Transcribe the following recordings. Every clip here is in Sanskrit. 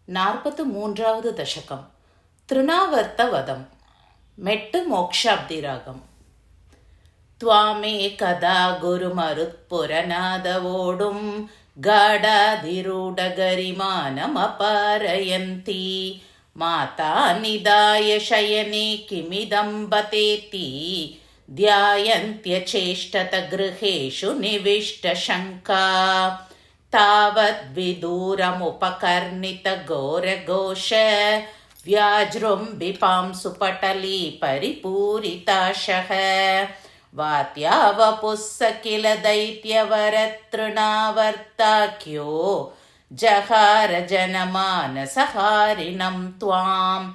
43வது தசகம். திருநாவர்த்தவதம். மெட்டு மோக்ஷாப்திராகம். த்வாமே கதா குருமருத்புரநாதவோடும் காடாதிரூடகரிமானமபாரயந்தி மாதா நிதாய शयने किमिदं बतेति ध्यायन्त्यचेष्टत गृहेषु निविष्टशङ्का तावद्विदूरमुपकर्णितघोरघोष व्याजृम्बिपांसुपटली परिपूरिताशः वात्या वपुस्स किल दैत्यवरतृणावर्ताख्यो जहार जनमानसहारिणं त्वाम्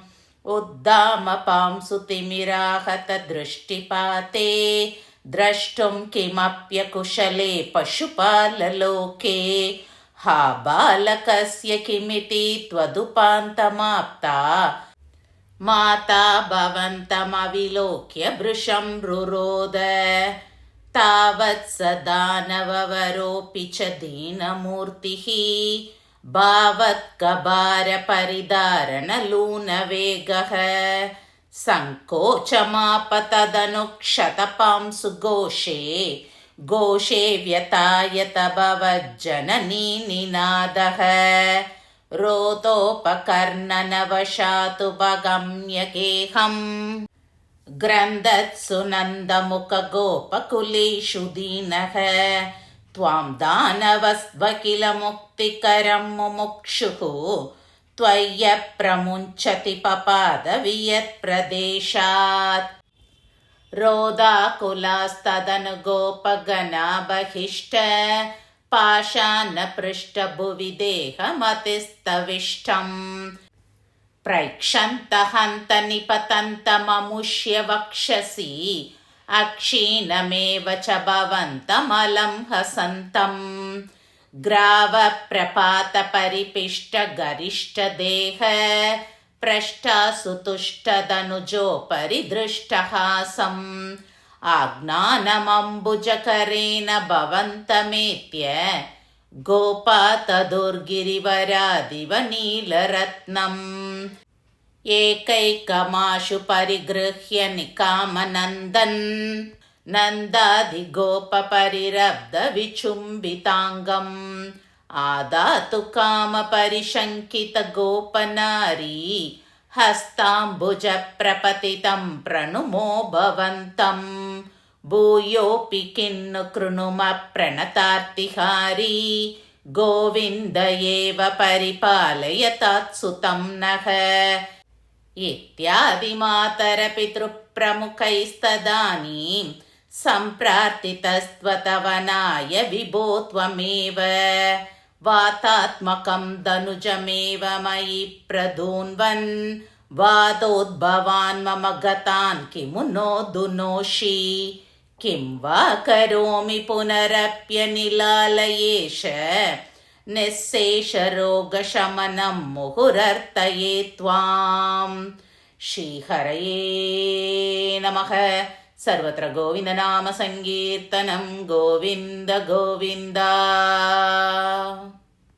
उद्दामपांसुतिमिराहत दृष्टिपाते द्रष्टुं किमप्यकुशले पशुपाललोके हा बालकस्य किमिति त्वदुपान्तमाप्ता माता भवन्तमविलोक्य भृशं रुरोद तावत् स दानववरोऽपि च दीनमूर्तिः भावत्कभारपरिधारणलूनवेगः सङ्कोचमापतदनुक्षतपांसु घोषे व्यतायत भवज्जननी निनादः रोतोपकर्णनवशातुपगम्यगेहम् ग्रन्दत्सु नन्दमुखगोपकुलेषु दीनः त्वां दानवस्त्वकिल मुक्तिकरं मुमुक्षुः त्वय्यप्रमुञ्चति पपादवियत्प्रदेशात् रोदाकुलास्तदनु गोपगणा बहिष्ट पाषाणपृष्ठभुवि देहमतिस्तविष्टम् प्रैक्षन्तहन्त निपतन्तममुष्य वक्षसि अक्षीणमेव च भवन्तमलं हसन्तम् ग्रावप्रपातपरिपिष्टगरिष्ठदेह प्रष्टासुतुष्टदनुजोपरि दृष्टहासम् आज्ञानमम्बुजकरेण भवन्तमेत्य गोपातदुर्गिरिवरादिव नीलरत्नम् एकैकमाशु परिगृह्य निकामनन्दन् नन्दादिगोपपरिरब्धविचुम्बिताङ्गम् आदातु कामपरिशङ्कितगोपनारी हस्ताम्बुजप्रपतितं प्रणुमो भवन्तम् भूयोऽपि किन्नु कृणुमप्रणतार्तिहारी गोविन्द एव परिपालयतात्सुतं नः इत्यादि मातरपितृप्रमुखैस्तदानीं सम्प्रार्थितस्त्वतवनाय विभो त्वमेव वातात्मकं दनुजमेव मयि प्रधून्वन् वादोद्भवान् मम गतान् किमु नो दुनोषि किं वा करोमि पुनरप्यनिलालयेश निःशेषरोगशमनं मुहुरर्तये त्वाम् श्रीहरये नमः। सर्वत्र गोविन्दनाम संकीर्तनं गोविन्द गोविन्द।